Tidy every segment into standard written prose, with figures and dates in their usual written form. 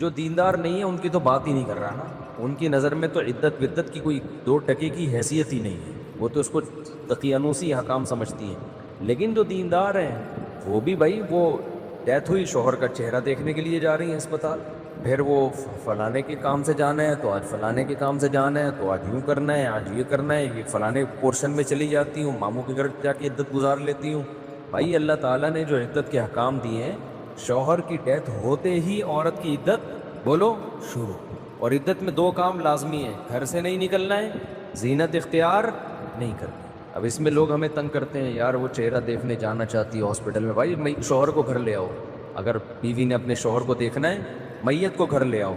جو دیندار نہیں ہے ان کی تو بات ہی نہیں کر رہا نا، ان کی نظر میں تو عدت ودت کی کوئی 2 ٹکے کی حیثیت ہی نہیں ہے، وہ تو اس کو تقیانوسی حکام سمجھتی ہیں۔ لیکن جو دیندار ہیں وہ بھی بھائی، وہ ڈیتھ ہوئی، شوہر کا چہرہ دیکھنے کے لیے جا رہی ہیں اسپتال، پھر وہ فلانے کے کام سے جانا ہے تو آج فلانے کے کام سے جانا ہے، تو آج یوں کرنا ہے، آج یہ کرنا ہے، یہ فلانے پورشن میں چلی جاتی ہوں، ماموں کے گھر جا کے عدت گزار لیتی ہوں۔ بھائی اللہ تعالیٰ نے جو عدت کے احکام دیے ہیں، شوہر کی ڈیتھ ہوتے ہی عورت کی عدت بولو شروع، اور عدت میں 2 کام لازمی ہیں، گھر سے نہیں نکلنا ہے، زینت اختیار نہیں کرنی۔ اب اس میں لوگ ہمیں تنگ کرتے ہیں، یار وہ چہرہ دیکھنے جانا چاہتی ہے ہاسپٹل میں، بھائی شوہر کو گھر لے آؤ، اگر بیوی نے اپنے شوہر کو دیکھنا ہے میت کو گھر لے آؤ،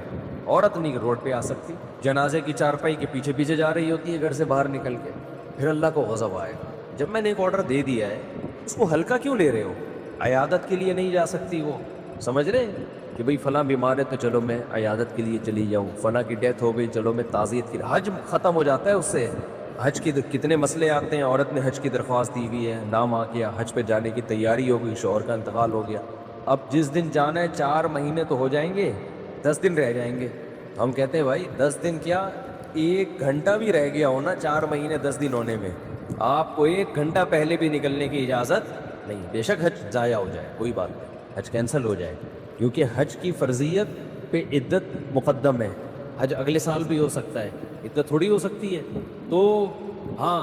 عورت نہیں روڈ پہ آ سکتی، جنازے کی چارپائی کے پیچھے پیچھے جا رہی ہوتی ہے گھر سے باہر نکل کے، پھر اللہ کو غضب آئے گا۔ جب میں نے ایک آرڈر دے دیا ہے اس کو ہلکا کیوں لے رہے ہو؟ عیادت کے لیے نہیں جا سکتی وہ، سمجھ رہے ہیں کہ بھئی فلاں بیمار ہے تو چلو میں عیادت کے لیے چلی جاؤں، فلاں کی ڈیتھ ہو گئی چلو میں تعزیت کے لیے، حج ختم ہو جاتا ہے اس سے۔ حج کی کتنے مسئلے آتے ہیں، عورت نے حج کی درخواست دی ہوئی ہے، نام آ گیا، حج پہ جانے کی تیاری ہو گئی، شوہر کا انتقال ہو گیا، اب جس دن جانا ہے 4 مہینے تو ہو جائیں گے، 10 دن رہ جائیں گے، تو ہم کہتے ہیں بھائی 10 دن کیا، 1 گھنٹہ بھی رہ گیا ہونا 4 مہینے 10 دن ہونے میں، آپ کو 1 گھنٹہ پہلے بھی نکلنے کی اجازت نہیں، بے شک حج ضائع ہو جائے کوئی بات نہیں، حج کینسل ہو جائے، کیونکہ حج کی فرضیت پہ عدت مقدم ہے، حج اگلے سال بھی ہو سکتا ہے، عدت تھوڑی ہو سکتی ہے۔ تو ہاں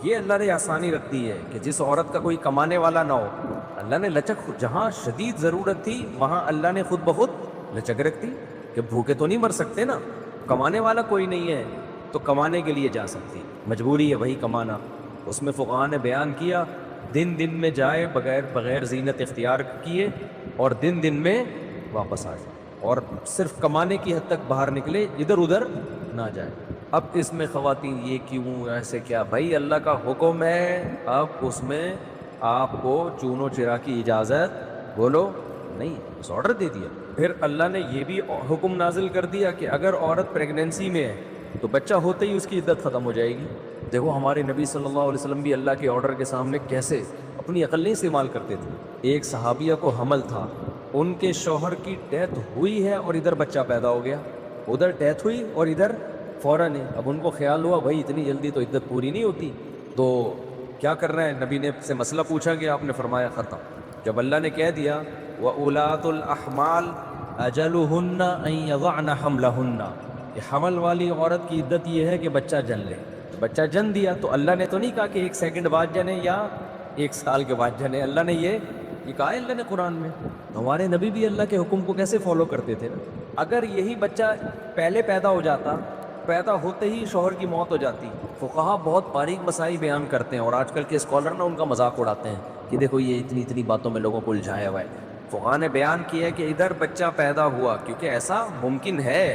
یہ اللہ نے آسانی رکھ دی ہے کہ جس عورت کا کوئی کمانے والا نہ ہو، اللہ نے لچک، جہاں شدید ضرورت تھی وہاں اللہ نے خود بخود لچک رکھ دی کہ بھوکے تو نہیں مر سکتے نا، کمانے والا کوئی نہیں ہے تو کمانے کے لیے جا سکتی، مجبوری ہے وہی کمانا۔ اس میں فقہاء نے بیان کیا دن دن میں جائے بغیر زینت اختیار کیے، اور دن دن میں واپس آ جائے، اور صرف کمانے کی حد تک باہر نکلے، ادھر ادھر نہ جائے۔ اب اس میں خواتین یہ کیوں ایسے کیا، بھائی اللہ کا حکم ہے، اب اس میں آپ کو چون و چرا کی اجازت بولو نہیں، بس آرڈر دے دیا۔ پھر اللہ نے یہ بھی حکم نازل کر دیا کہ اگر عورت پریگننسی میں ہے تو بچہ ہوتے ہی اس کی عدت ختم ہو جائے گی۔ دیکھو ہمارے نبی صلی اللہ علیہ وسلم بھی اللہ کے آرڈر کے سامنے کیسے اپنی عقل نہیں استعمال کرتے تھے۔ ایک صحابیہ کو حمل تھا، ان کے شوہر کی ڈیتھ ہوئی ہے اور ادھر بچہ پیدا ہو گیا، ادھر ڈیتھ ہوئی اور ادھر فوراً ہے۔ اب ان کو خیال ہوا بھائی اتنی جلدی تو عدت پوری نہیں ہوتی، تو کیا کر رہے ہیں، نبی نے سے مسئلہ پوچھا گیا، آپ نے فرمایا ختم۔ جب اللہ نے کہہ دیا وَأُولَاتُ الْأَحْمَالِ أَجَلُهُنَّ أَن يَضَعْنَ حَمْلَهُنَّ، کہ حمل والی عورت کی عدت یہ ہے کہ بچہ جن لے، بچہ جن دیا تو اللہ نے تو نہیں کہا کہ 1 سیکنڈ بعد جنے یا 1 سال کے بعد جنے، اللہ نے یہ کہا ہے اللہ نے قرآن میں۔ ہمارے نبی بھی اللہ کے حکم کو کیسے فالو کرتے تھے نا۔ اگر یہی بچہ پہلے پیدا ہو جاتا، پیدا ہوتے ہی شوہر کی موت ہو جاتی، فقہا بہت باریک مسائل بیان کرتے ہیں، اور آج کل کے اسکالر نا ان کا مذاق اڑاتے ہیں کہ دیکھو یہ اتنی باتوں میں لوگوں کو الجھایا ہوا ہے۔ فقہا نے بیان کیا ہے کہ ادھر بچہ پیدا ہوا، کیونکہ ایسا ممکن ہے،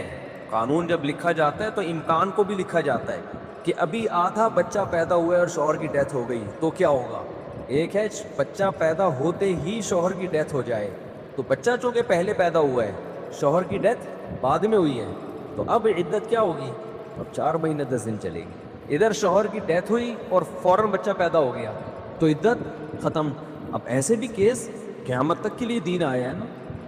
قانون جب لکھا جاتا ہے تو امکان کو بھی لکھا جاتا ہے کہ ابھی آدھا بچہ پیدا ہوا ہے اور شوہر کی ڈیتھ ہو گئی تو کیا ہوگا۔ ایک ہے بچہ پیدا ہوتے ہی شوہر کی ڈیتھ ہو جائے، تو بچہ چونکہ پہلے پیدا ہوا ہے، شوہر کی ڈیتھ بعد میں ہوئی ہے، تو اب عدت کیا ہوگی، اب 4 مہینے 10 دن چلے گی۔ ادھر شوہر کی ڈیتھ ہوئی اور فوراً بچہ پیدا ہو گیا تو عدت ختم۔ اب ایسے بھی کیس قیامت تک کے لیے دین آیا ہے نا،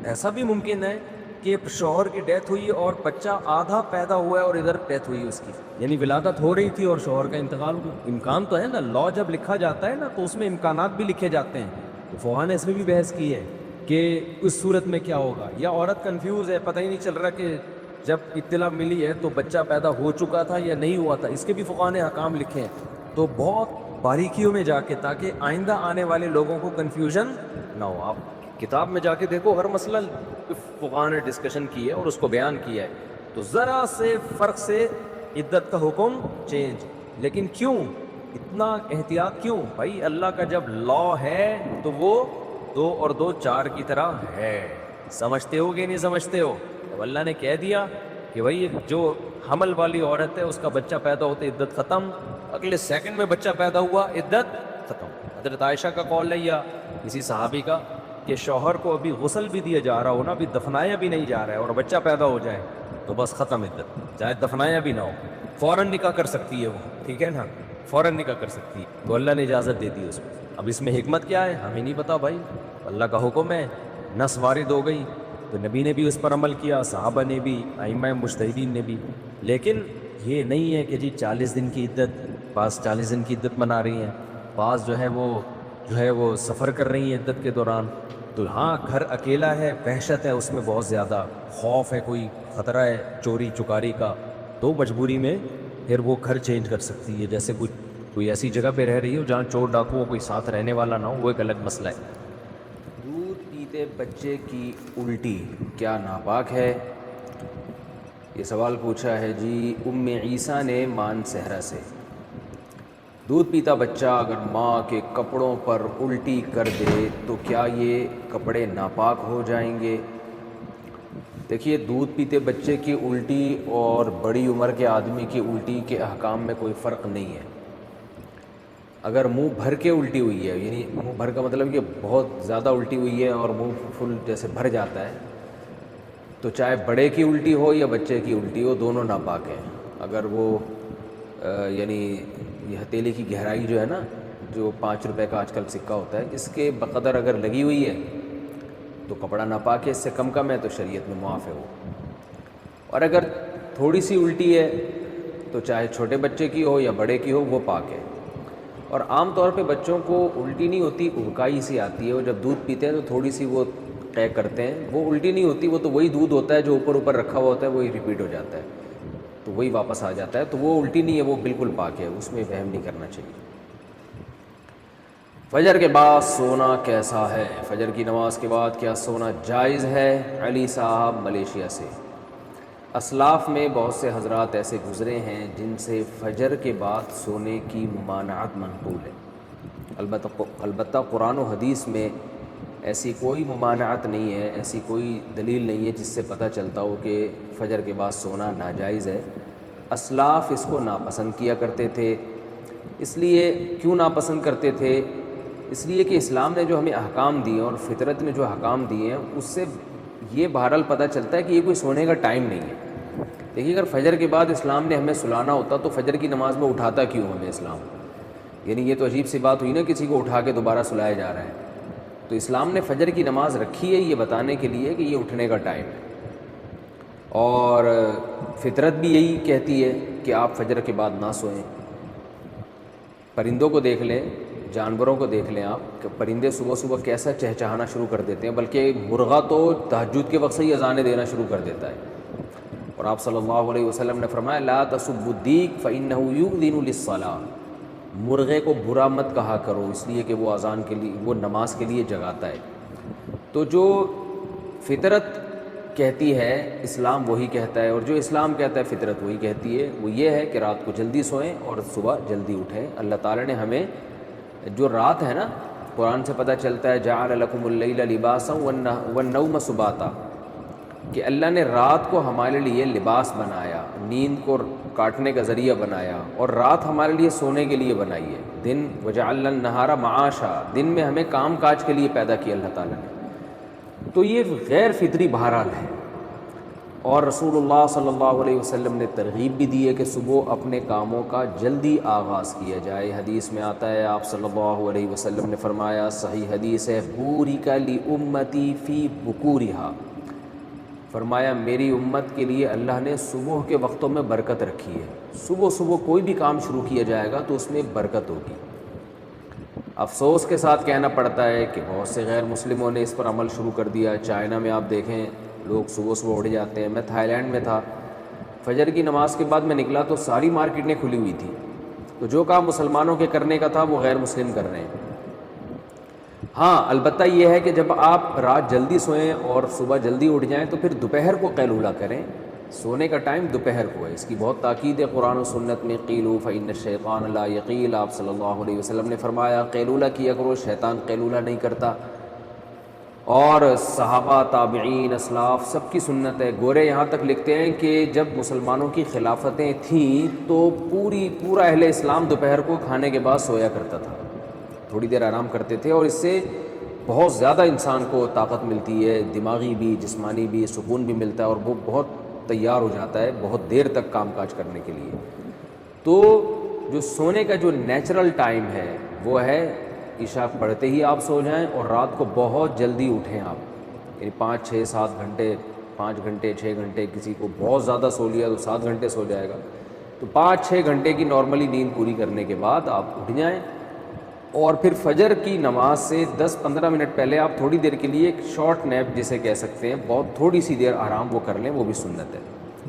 ایسا بھی ممکن ہے کہ شوہر کی ڈیتھ ہوئی اور بچہ آدھا پیدا ہوا ہے اور ادھر ڈیتھ ہوئی اس کی، یعنی ولادت ہو رہی تھی اور شوہر کا انتقال ہوا۔ امکان تو ہے نا، لا جب لکھا جاتا ہے نا تو اس میں امکانات بھی لکھے جاتے ہیں۔ تو فقہا نے اس میں بھی بحث کی ہے کہ اس صورت میں کیا ہوگا، یا عورت کنفیوز ہے، پتہ ہی نہیں چل رہا کہ جب اطلاع ملی ہے تو بچہ پیدا ہو چکا تھا یا نہیں ہوا تھا، اس کے بھی فقہا نے احکام لکھے ہیں، تو بہت باریکیوں میں جا کے، تاکہ آئندہ آنے والے لوگوں کو کنفیوژن نہ ہو۔ آپ کتاب میں جا کے دیکھو، ہر مسئلہ فقہا نے ڈسکشن کی ہے اور اس کو بیان کیا ہے، تو ذرا سے فرق سے عدت کا حکم چینج۔ لیکن کیوں اتنا احتیاط کیوں؟ بھائی اللہ کا جب لا ہے تو وہ 2 اور 2 4 کی طرح ہے، سمجھتے ہو کہ نہیں سمجھتے ہو؟ جب اللہ نے کہہ دیا کہ بھائی جو حمل والی عورت ہے اس کا بچہ پیدا ہوتے عدت ختم، اگلے سیکنڈ میں بچہ پیدا ہوا عدت ختم۔ حضرت عائشہ کا قول ہے یا کسی صحابی کا کہ شوہر کو ابھی غسل بھی دیا جا رہا ہو نا، ابھی دفنایا بھی نہیں جا رہا ہے اور بچہ پیدا ہو جائے تو بس ختم عدت، چاہے دفنایا بھی نہ ہو، فوراً نکاح کر سکتی ہے وہ، ٹھیک ہے نا، فوراً نکاح کر سکتی ہے، تو اللہ نے اجازت دے دی اس کو۔ اب اس میں حکمت کیا ہے ہمیں نہیں پتا بھائی، اللہ کا حکم ہے، نس وارد ہو گئی تو نبی نے بھی اس پر عمل کیا، صحابہ نے بھی، ائمہ مجتہدین نے بھی. لیکن یہ نہیں ہے کہ جی 40 دن کی عدت، بعض 40 دن کی عدت منا رہی ہیں، بعض جو ہے وہ سفر کر رہی ہیں عدت کے دوران. تو ہاں گھر اکیلا ہے، وحشت ہے اس میں بہت زیادہ، خوف ہے، کوئی خطرہ ہے چوری چکاری کا، تو مجبوری میں پھر وہ گھر چینج کر سکتی ہے. جیسے کوئی ایسی جگہ پہ رہ رہی ہو جہاں چور ڈاکو کوئی ساتھ رہنے والا نہ ہو، وہ ایک الگ مسئلہ ہے. دودھ پیتے بچے کی الٹی کیا ناپاک ہے؟ یہ سوال پوچھا ہے جی ام عیسیٰ نے مان صحرا سے. دودھ پیتا بچہ اگر ماں کے کپڑوں پر الٹی کر دے تو کیا یہ کپڑے ناپاک ہو جائیں گے؟ دیکھیے، دودھ پیتے بچے کی الٹی اور بڑی عمر کے آدمی کی الٹی کے احکام میں کوئی فرق نہیں ہے. اگر منہ بھر کے الٹی ہوئی ہے، یعنی منہ بھر کا مطلب کہ بہت زیادہ الٹی ہوئی ہے اور منہ فل جیسے بھر جاتا ہے، تو چاہے بڑے کی الٹی ہو یا بچے کی الٹی ہو، دونوں ناپاک ہیں. اگر وہ یعنی یہ ہتھیلی کی گہرائی جو ہے نا، جو 5 روپے کا آج کل سکہ ہوتا ہے، اس کے بقدر اگر لگی ہوئی ہے تو کپڑا ناپاک ہے. اس سے کم ہے تو شریعت میں معاف ہے وہ. اور اگر تھوڑی سی الٹی ہے تو چاہے چھوٹے بچے کی ہو یا بڑے کی ہو، وہ پاک ہے. اور عام طور پہ بچوں کو الٹی نہیں ہوتی، ابکائی سی آتی ہے. وہ جب دودھ پیتے ہیں تو تھوڑی سی وہ قے کرتے ہیں، وہ الٹی نہیں ہوتی، وہ تو وہی دودھ ہوتا ہے جو اوپر رکھا ہوا ہوتا ہے، وہی ریپیٹ ہو جاتا ہے، تو وہی واپس آ جاتا ہے. تو وہ الٹی نہیں ہے، وہ بالکل پاک ہے، اس میں وہم نہیں کرنا چاہیے. فجر کے بعد سونا کیسا ہے؟ فجر کی نماز کے بعد کیا سونا جائز ہے؟ علی صاحب ملیشیا سے. اسلاف میں بہت سے حضرات ایسے گزرے ہیں جن سے فجر کے بعد سونے کی ممانعت منقول ہے. البتہ قرآن و حدیث میں ایسی کوئی ممانعت نہیں ہے، ایسی کوئی دلیل نہیں ہے جس سے پتہ چلتا ہو کہ فجر کے بعد سونا ناجائز ہے. اسلاف اس کو ناپسند کیا کرتے تھے. اس لیے کیوں ناپسند کرتے تھے؟ اس لیے کہ اسلام نے جو ہمیں احکام دیے اور فطرت نے جو احکام دیے ہیں، اس سے یہ بہرحال پتہ چلتا ہے کہ یہ کوئی سونے کا ٹائم نہیں ہے. دیکھیے، اگر فجر کے بعد اسلام نے ہمیں سلانا ہوتا تو فجر کی نماز میں اٹھاتا کیوں ہمیں اسلام؟ یعنی یہ تو عجیب سی بات ہوئی نا، کسی کو اٹھا کے دوبارہ سلایا جا رہا ہے. تو اسلام نے فجر کی نماز رکھی ہے یہ بتانے کے لیے کہ یہ اٹھنے کا ٹائم ہے. اور فطرت بھی یہی کہتی ہے کہ آپ فجر کے بعد نہ سوئیں. پرندوں کو دیکھ لیں، جانوروں کو دیکھ لیں آپ، کہ پرندے صبح صبح کیسا چہچہانا شروع کر دیتے ہیں. بلکہ مرغا تو تہجد کے وقت سے ہی اذانیں دینا شروع کر دیتا ہے. اور آپ صلی اللہ علیہ وسلم نے فرمایا لا تسبوا الدیک فإنہ یؤذن للصلاۃ. مرغے کو برا مت کہا کرو، اس لیے کہ وہ اذان کے لیے، وہ نماز کے لیے جگاتا ہے. تو جو فطرت کہتی ہے اسلام وہی کہتا ہے، اور جو اسلام کہتا ہے فطرت وہی کہتی ہے. وہ یہ ہے کہ رات کو جلدی سوئیں اور صبح جلدی اٹھیں. اللہ تعالیٰ نے ہمیں جو رات ہے نا، قرآن سے پتہ چلتا ہے جعل لکم اللیل لباسا والنوم سباتا، کہ اللہ نے رات کو ہمارے لیے لباس بنایا، نیند کو کاٹنے کا ذریعہ بنایا، اور رات ہمارے لیے سونے کے لیے بنائی ہے. دن وجعلنا النہار معاشا، دن میں ہمیں کام کاج کے لیے پیدا کیا اللہ تعالیٰ نے. تو یہ غیر فطری بہرحال ہے. اور رسول اللہ صلی اللہ علیہ وسلم نے ترغیب بھی دی ہے کہ صبح اپنے کاموں کا جلدی آغاز کیا جائے. حدیث میں آتا ہے، آپ صلی اللہ علیہ وسلم نے فرمایا، صحیح حدیث ہے، بورک لامتی فی بکورہا، فرمایا میری امت کے لیے اللہ نے صبح کے وقتوں میں برکت رکھی ہے. صبح صبح کوئی بھی کام شروع کیا جائے گا تو اس میں برکت ہوگی. افسوس کے ساتھ کہنا پڑتا ہے کہ بہت سے غیر مسلموں نے اس پر عمل شروع کر دیا. چائنا میں آپ دیکھیں لوگ صبح صبح اٹھ جاتے ہیں. میں تھائی لینڈ میں تھا، فجر کی نماز کے بعد میں نکلا تو ساری مارکیٹیں کھلی ہوئی تھیں. تو جو کام مسلمانوں کے کرنے کا تھا وہ غیر مسلم کر رہے ہیں. ہاں البتہ یہ ہے کہ جب آپ رات جلدی سوئیں اور صبح جلدی اٹھ جائیں تو پھر دوپہر کو قیلولہ کریں. سونے کا ٹائم دوپہر کو ہے، اس کی بہت تاکید ہے قرآن و سنت میں. قیلوا فإن الشیطان لا یقیل، آپ صلی اللہ علیہ وسلم نے فرمایا قیلولہ کیا کرو، شیطان قیلولہ نہیں کرتا. اور صحابہ، تابعین، اسلاف سب کی سنت ہے. گورے یہاں تک لکھتے ہیں کہ جب مسلمانوں کی خلافتیں تھیں تو پورا اہل اسلام دوپہر کو کھانے کے بعد سویا کرتا تھا، تھوڑی دیر آرام کرتے تھے، اور اس سے بہت زیادہ انسان کو طاقت ملتی ہے، دماغی بھی جسمانی بھی سکون بھی ملتا ہے، اور وہ بہت تیار ہو جاتا ہے بہت دیر تک کام کاج کرنے کے لیے. تو جو سونے کا جو نیچرل ٹائم ہے وہ ہے عشاء پڑھتے ہی آپ سو جائیں اور رات کو بہت جلدی اٹھیں آپ. یعنی 5 6 7 گھنٹے 5 گھنٹے 6 گھنٹے، کسی کو بہت زیادہ سو لیا تو 7 گھنٹے سو جائے گا، تو 5 6 گھنٹے کی نارملی نیند پوری کرنے کے بعد آپ اٹھ جائیں، اور پھر فجر کی نماز سے 10 15 منٹ پہلے آپ تھوڑی دیر کے لیے ایک شارٹ نیپ جسے کہہ سکتے ہیں، بہت تھوڑی سی دیر آرام وہ کر لیں، وہ بھی سنت ہے۔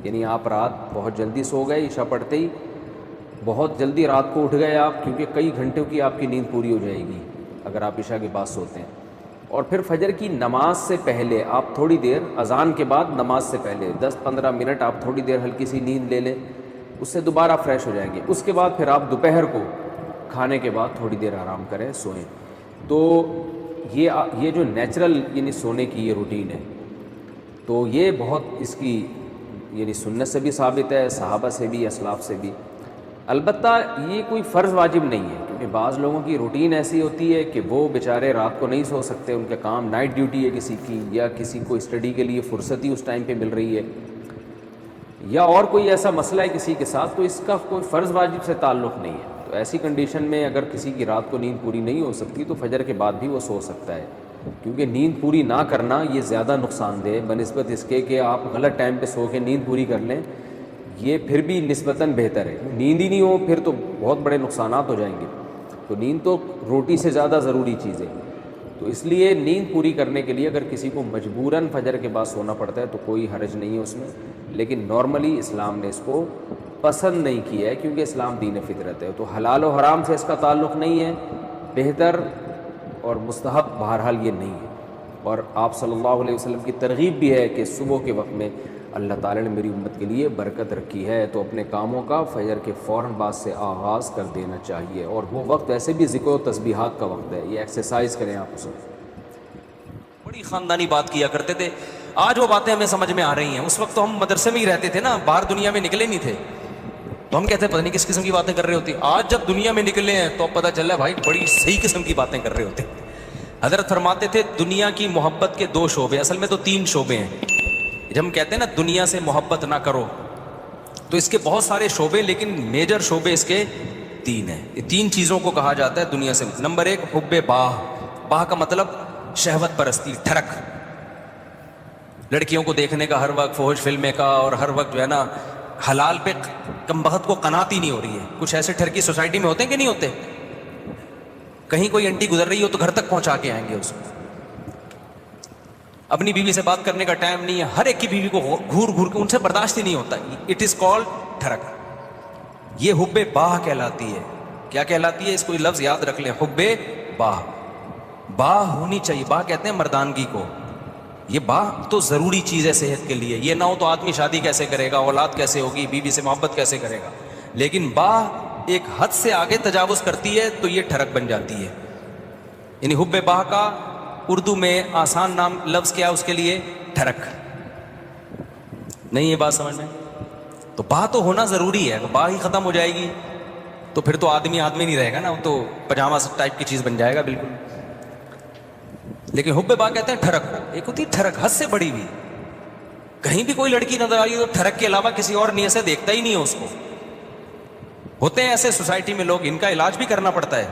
یعنی آپ رات بہت جلدی سو گئے عشاء پڑھتے ہی، بہت جلدی رات کو اٹھ گئے آپ، کیونکہ کئی گھنٹوں کی آپ کی نیند پوری ہو جائے گی اگر آپ عشاء کے بعد سوتے ہیں، اور پھر فجر کی نماز سے پہلے آپ تھوڑی دیر، اذان کے بعد نماز سے پہلے 10 15 منٹ آپ تھوڑی دیر ہلکی سی نیند لے لیں، اس سے دوبارہ فریش ہو جائیں گے۔ اس کے بعد پھر آپ دوپہر کو کھانے کے بعد تھوڑی دیر آرام کریں، سوئیں۔ تو یہ جو نیچرل یعنی سونے کی یہ روٹین ہے، تو یہ بہت اس کی یعنی سنت سے بھی ثابت ہے، صحابہ سے بھی، اسلاف سے بھی۔ البتہ یہ کوئی فرض واجب نہیں ہے، کیونکہ بعض لوگوں کی روٹین ایسی ہوتی ہے کہ وہ بیچارے رات کو نہیں سو سکتے، ان کے کام نائٹ ڈیوٹی ہے کسی کی، یا کسی کو اسٹڈی کے لیے فرصت ہی اس ٹائم پہ مل رہی ہے، یا اور کوئی ایسا مسئلہ ہے کسی کے ساتھ، تو اس کا کوئی فرض واجب سے تعلق نہیں ہے۔ تو ایسی کنڈیشن میں اگر کسی کی رات کو نیند پوری نہیں ہو سکتی تو فجر کے بعد بھی وہ سو سکتا ہے، کیونکہ نیند پوری نہ کرنا یہ زیادہ نقصان دہ بنسبت اس کے کہ آپ غلط ٹائم پہ سو کے نیند پوری کر لیں، یہ پھر بھی نسبتاً بہتر ہے۔ نیند ہی نہیں ہو پھر تو بہت بڑے نقصانات ہو جائیں گے، تو نیند تو روٹی سے زیادہ ضروری چیز ہے۔ تو اس لیے نیند پوری کرنے کے لیے اگر کسی کو مجبوراً فجر کے بعد سونا پڑتا ہے تو کوئی حرج نہیں ہے اس میں، لیکن نارملی اسلام نے اس کو پسند نہیں کیا ہے، کیونکہ اسلام دین فطرت ہے، تو حلال و حرام سے اس کا تعلق نہیں ہے، بہتر اور مستحب بہرحال یہ نہیں ہے۔ اور آپ صلی اللہ علیہ وسلم کی ترغیب بھی ہے کہ صبح کے وقت میں اللہ تعالیٰ نے میری امت کے لیے برکت رکھی ہے، تو اپنے کاموں کا فجر کے فوراً بعد سے آغاز کر دینا چاہیے، اور وہ وقت ایسے بھی ذکر و تسبیحات کا وقت ہے، یہ ایکسرسائز کریں آپ اسے۔ بڑی خاندانی بات کیا کرتے تھے، آج وہ باتیں ہمیں سمجھ میں آ رہی ہیں، اس وقت تو ہم مدرسے میں ہی رہتے تھے نا، باہر دنیا میں نکلے نہیں تھے، تو ہم کہتے ہیں پتہ نہیں کس قسم کی باتیں کر رہے ہوتے، آج جب دنیا میں نکلے ہیں تو اب پتہ چل رہا ہے بھائی بڑی صحیح قسم کی باتیں کر رہے ہوتے۔ حضرت فرماتے تھے دنیا کی محبت کے 2 شعبے، اصل میں تو 3 شعبے ہیں، جب ہم کہتے ہیں نا دنیا سے محبت نہ کرو تو اس کے بہت سارے شعبے، لیکن میجر شعبے اس کے 3 ہیں۔ یہ 3 چیزوں کو کہا جاتا ہے دنیا سے۔ نمبر 1 حب باہ، باہ کا مطلب شہوت پرستی، ٹھڑک، لڑکیوں کو دیکھنے کا ہر وقت، فحش فلمیں کا، اور ہر وقت جو ہے نا حلال پہ کم بخت کو قناعت ہی نہیں ہو رہی ہے۔ کچھ ایسے ٹھرکی سوسائٹی میں ہوتے ہیں کہ نہیں ہوتے، کہیں کوئی انٹی گزر رہی ہو تو گھر تک پہنچا کے آئیں گے اس کو، اپنی بیوی سے بات کرنے کا ٹائم نہیں ہے، ہر ایک کی بیوی کو گھور گھور کے ان سے برداشت ہی نہیں ہوتا، اٹ از کالڈ ٹھڑک۔ یہ حب باہ کہلاتی ہے۔ کیا کہلاتی ہے؟ اس کو لفظ یاد رکھ لیں، حب باہ۔ باہ ہونی چاہیے، باہ کہتے ہیں مردانگی کو، یہ باہ تو ضروری چیز ہے صحت کے لیے، یہ نہ ہو تو آدمی شادی کیسے کرے گا، اولاد کیسے ہوگی، بیوی سے محبت کیسے کرے گا، لیکن باہ ایک حد سے آگے تجاوز کرتی ہے تو یہ ٹھڑک بن جاتی ہے۔ یعنی حب باہ کا اردو میں آسان نام لفظ کیا اس کے لیے؟ ٹھڑک۔ نہیں یہ بات سمجھ میں؟ تو باہ تو ہونا ضروری ہے، اگر باہ ہی ختم ہو جائے گی تو پھر تو آدمی نہیں رہے گا نا، وہ تو پجامہ ٹائپ کی چیز بن جائے گا بالکل۔ لیکن حب باہ کہتے ہیں ٹھڑک ہو، ایک ہوتی ہے ٹھڑک حد سے بڑی ہوئی، کہیں بھی کوئی لڑکی نظر آئی تو ٹھڑک کے علاوہ کسی اور نیت سے دیکھتا ہی نہیں ہے اس کو۔ ہوتے ہیں ایسے سوسائٹی میں لوگ، ان کا علاج بھی کرنا پڑتا ہے،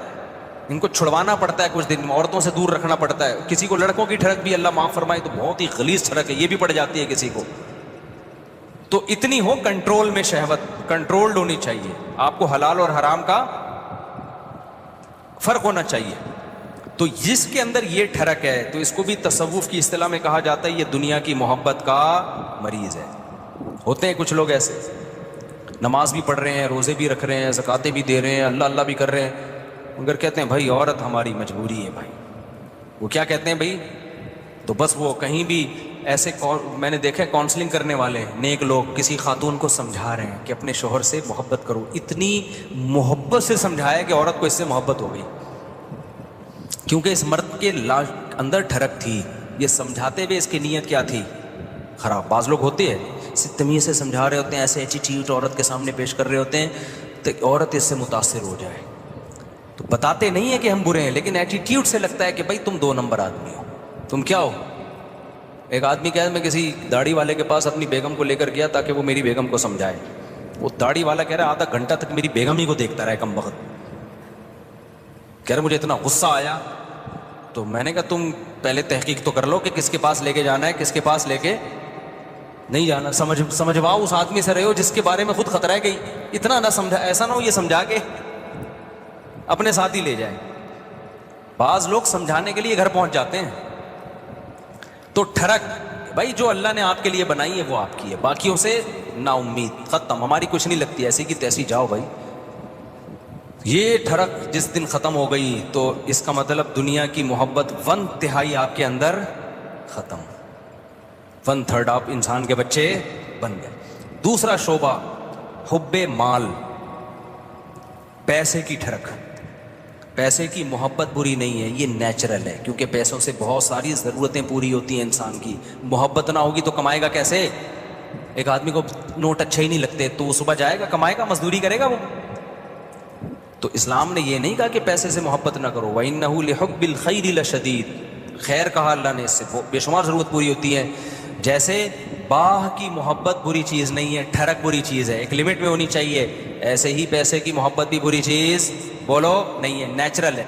ان کو چھڑوانا پڑتا ہے، کچھ دن عورتوں سے دور رکھنا پڑتا ہے۔ کسی کو لڑکوں کی ٹھڑک بھی اللہ معاف فرمائے تو بہت ہی غلیظ ٹھڑک ہے، یہ بھی پڑ جاتی ہے کسی کو، تو اتنی ہو کنٹرول میں، شہوت کنٹرولڈ ہونی چاہیے، آپ کو حلال اور حرام کا فرق ہونا چاہیے۔ تو جس کے اندر یہ ٹھڑک ہے تو اس کو بھی تصوف کی اصطلاح میں کہا جاتا ہے یہ دنیا کی محبت کا مریض ہے۔ ہوتے ہیں کچھ لوگ ایسے، نماز بھی پڑھ رہے ہیں، روزے بھی رکھ رہے ہیں، زکاتیں بھی دے رہے ہیں، اللہ اللہ بھی کر رہے ہیں، مگر کہتے ہیں بھائی عورت ہماری مجبوری ہے بھائی۔ وہ کیا کہتے ہیں بھائی؟ تو بس وہ کہیں بھی ایسے، میں نے دیکھا کاؤنسلنگ کرنے والے نیک لوگ کسی خاتون کو سمجھا رہے ہیں کہ اپنے شوہر سے محبت کرو، اتنی محبت سے سمجھایا کہ عورت کو اس سے محبت ہو گئی، کیونکہ اس مرد کے اندر ٹھڑک تھی، یہ سمجھاتے ہوئے اس کی نیت کیا تھی؟ خراب۔ بعض لوگ ہوتے ہیں تمیز سے سمجھا رہے ہوتے ہیں، ایسے ایٹیٹیوڈ عورت کے سامنے پیش کر رہے ہوتے ہیں تو عورت اس سے متاثر ہو جائے، تو بتاتے نہیں ہیں کہ ہم برے ہیں، لیکن ایٹیٹیوڈ سے لگتا ہے کہ بھائی تم 2 نمبر آدمی ہو، تم کیا ہو۔ ایک آدمی کہا میں کسی داڑھی والے کے پاس اپنی بیگم کو لے کر گیا تاکہ وہ میری بیگم کو سمجھائے، وہ داڑھی والا کہہ رہا ہے آدھا گھنٹہ تک میری بیگم ہی کو دیکھتا رہا ہے کم وقت، کہہ رہا مجھے اتنا غصہ آیا، تو میں نے کہا تم پہلے تحقیق تو کر لو کہ کس کے پاس لے کے جانا ہے, کس کے پاس لے کے نہیں جانا. سمجھواؤ اس آدمی سے رہے ہو جس کے بارے میں خود خطرہ ہے کہ اتنا نہ سمجھا, ایسا نہ ہو یہ سمجھا کے اپنے ساتھ ہی لے جائے. بعض لوگ سمجھانے کے لیے گھر پہنچ جاتے ہیں. تو ٹھڑک بھائی جو اللہ نے آپ کے لیے بنائی ہے وہ آپ کی ہے, باقیوں سے نا امید, ختم, ہماری کچھ نہیں لگتی, ایسی کی تیسی جاؤ بھائی. یہ ٹھڑک جس دن ختم ہو گئی تو اس کا مطلب دنیا کی محبت 1/3 آپ کے اندر ختم, 1/3 آپ انسان کے بچے بن گئے. دوسرا شعبہ حب مال, پیسے کی ٹھڑک. پیسے کی محبت بری نہیں ہے, یہ نیچرل ہے, کیونکہ پیسوں سے بہت ساری ضرورتیں پوری ہوتی ہیں انسان کی. محبت نہ ہوگی تو کمائے گا کیسے؟ ایک آدمی کو نوٹ اچھے ہی نہیں لگتے تو وہ صبح جائے گا, کمائے گا, مزدوری کرے گا وہ. تو اسلام نے یہ نہیں کہا کہ پیسے سے محبت نہ کرو, وَإِنَّهُ لِحُبِّ الْخَيْرِ لَشَدِيدٌ, خیر کہا اللہ نے, اس سے بے شمار ضرورت پوری ہوتی ہے. جیسے باہ کی محبت بری چیز نہیں ہے, ٹھڑک بری چیز ہے, ایک لمٹ میں ہونی چاہیے, ایسے ہی پیسے کی محبت بھی بری چیز بولو نہیں ہے, نیچرل ہے.